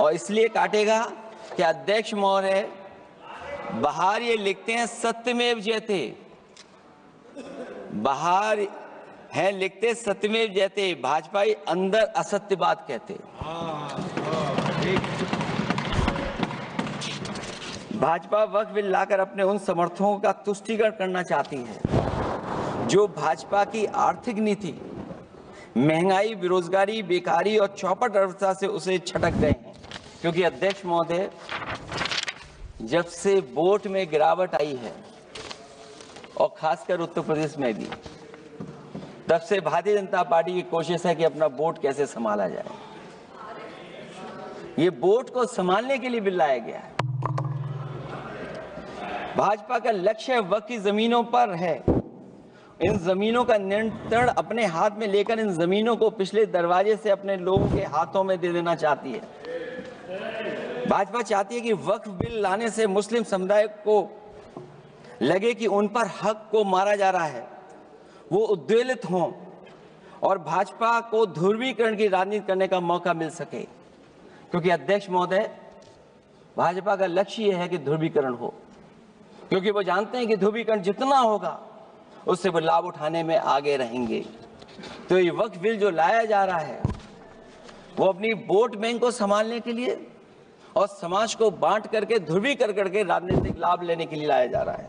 और इसलिए काटेगा कि अध्यक्ष महोदय बाहर ये लिखते हैं सत्यमेव जयते, बाहर है लिखते सत्यमेव जयते, भाजपा अंदर असत्य बात कहते। भाजपा वक्फ बिल लाकर अपने उन समर्थकों का तुष्टीकरण करना चाहती है जो भाजपा की आर्थिक नीति, महंगाई, बेरोजगारी, बेकारी और चौपट अर्थव्यवस्था से उसे छटक गए हैं। क्योंकि अध्यक्ष महोदय, जब से वोट में गिरावट आई है और खासकर उत्तर प्रदेश में भी, तब से भारतीय जनता पार्टी की कोशिश है कि अपना वोट कैसे संभाला जाए। ये वोट को संभालने के लिए बिल लाया गया है। भाजपा का लक्ष्य वक्फ की जमीनों पर है। इन जमीनों का नियंत्रण अपने हाथ में लेकर इन जमीनों को पिछले दरवाजे से अपने लोगों के हाथों में दे देना चाहती है। भाजपा चाहती है कि वक्फ बिल लाने से मुस्लिम समुदाय को लगे कि उन पर हक को मारा जा रहा है, वो उद्वेलित हों और भाजपा को ध्रुवीकरण की राजनीति करने का मौका मिल सके। क्योंकि अध्यक्ष महोदय, भाजपा का लक्ष्य यह है कि ध्रुवीकरण हो, क्योंकि वो जानते हैं कि ध्रुवीकरण जितना होगा उससे वो लाभ उठाने में आगे रहेंगे। तो ये वक्फ बिल जो लाया जा रहा है वो अपनी वोट बैंक को संभालने के लिए और समाज को बांट करके ध्रुवीकरण राजनीतिक लाभ लेने के लिए लाया जा रहा है।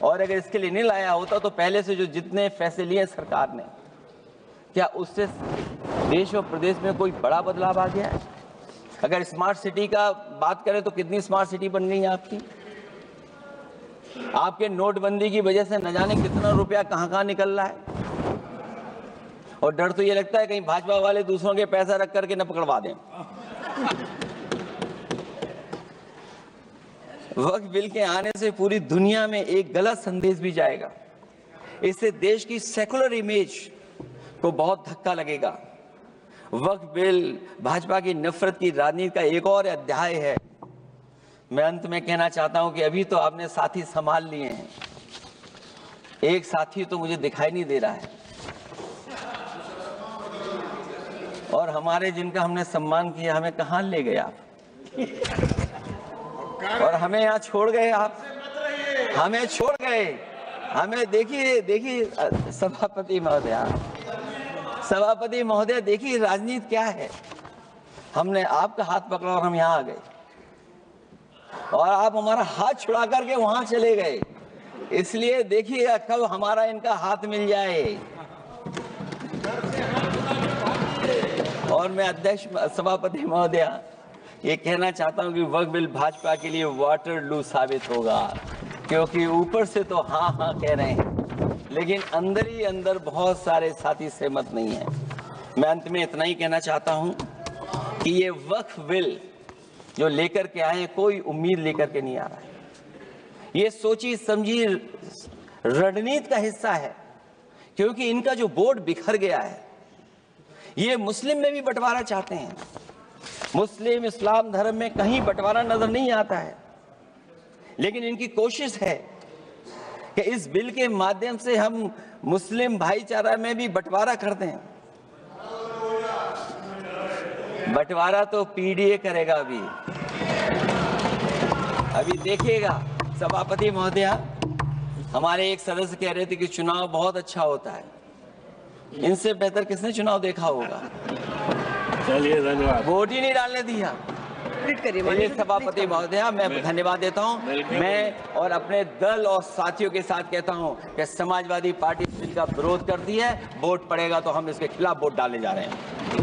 और अगर इसके लिए नहीं लाया होता तो पहले से जो जितने फैसले लिए सरकार ने, क्या उससे देश और प्रदेश में कोई बड़ा बदलाव आ गया है? अगर स्मार्ट सिटी का बात करें तो कितनी स्मार्ट सिटी बन गई है आपकी? आपके नोटबंदी की वजह से न जाने कितना रुपया कहां निकल रहा है। और डर तो ये लगता है कहीं भाजपा वाले दूसरों के पैसा रख करके न पकड़वा दें। वक्फ बिल के आने से पूरी दुनिया में एक गलत संदेश भी जाएगा। इससे देश की सेकुलर इमेज को बहुत धक्का लगेगा। वक्फ बिल भाजपा की नफरत की राजनीति का एक और अध्याय है। मैं अंत में कहना चाहता हूं कि अभी तो आपने साथी संभाल लिए हैं, एक साथी तो मुझे दिखाई नहीं दे रहा है। और हमारे जिनका हमने सम्मान किया, हमें कहां ले गए आप? और हमें यहाँ छोड़ गए आप, हमें छोड़ गए। हमें देखिए सभापति महोदय देखिए राजनीति क्या है। हमने आपका हाथ पकड़ा और हम यहाँ आ गए और आप हमारा हाथ छुड़ा करके वहां चले गए। इसलिए देखिए कब हमारा इनका हाथ मिल जाए। और मैं अध्यक्ष सभापति महोदय ये कहना चाहता हूं कि वक्फ बिल भाजपा के लिए वाटरलू साबित होगा। क्योंकि ऊपर से तो हाँ हाँ कह रहे हैं, लेकिन अंदर ही अंदर बहुत सारे साथी सहमत नहीं है। मैं अंत में इतना ही कहना चाहता हूं कि ये वक्फ बिल जो लेकर के आए, कोई उम्मीद लेकर के नहीं आ रहा है। ये सोची समझी रणनीति का हिस्सा है। क्योंकि इनका जो वोट बिखर गया है, ये मुस्लिम में भी बंटवारा चाहते हैं। मुस्लिम इस्लाम धर्म में कहीं बंटवारा नजर नहीं आता है, लेकिन इनकी कोशिश है कि इस बिल के माध्यम से हम मुस्लिम भाईचारा में भी बंटवारा कर दें। बंटवारा तो पीडीए करेगा। अभी देखिएगा सभापति महोदया, हमारे एक सदस्य कह रहे थे कि चुनाव बहुत अच्छा होता है। इनसे बेहतर किसने चुनाव देखा होगा? चलिए धन्यवाद। वोट ही नहीं डालने दिया। सभापति महोदया, मैं धन्यवाद देता हूं। मैं और अपने दल और साथियों के साथ कहता हूं कि समाजवादी पार्टी बिल का विरोध करती है। वोट पड़ेगा तो हम इसके खिलाफ वोट डालने जा रहे हैं।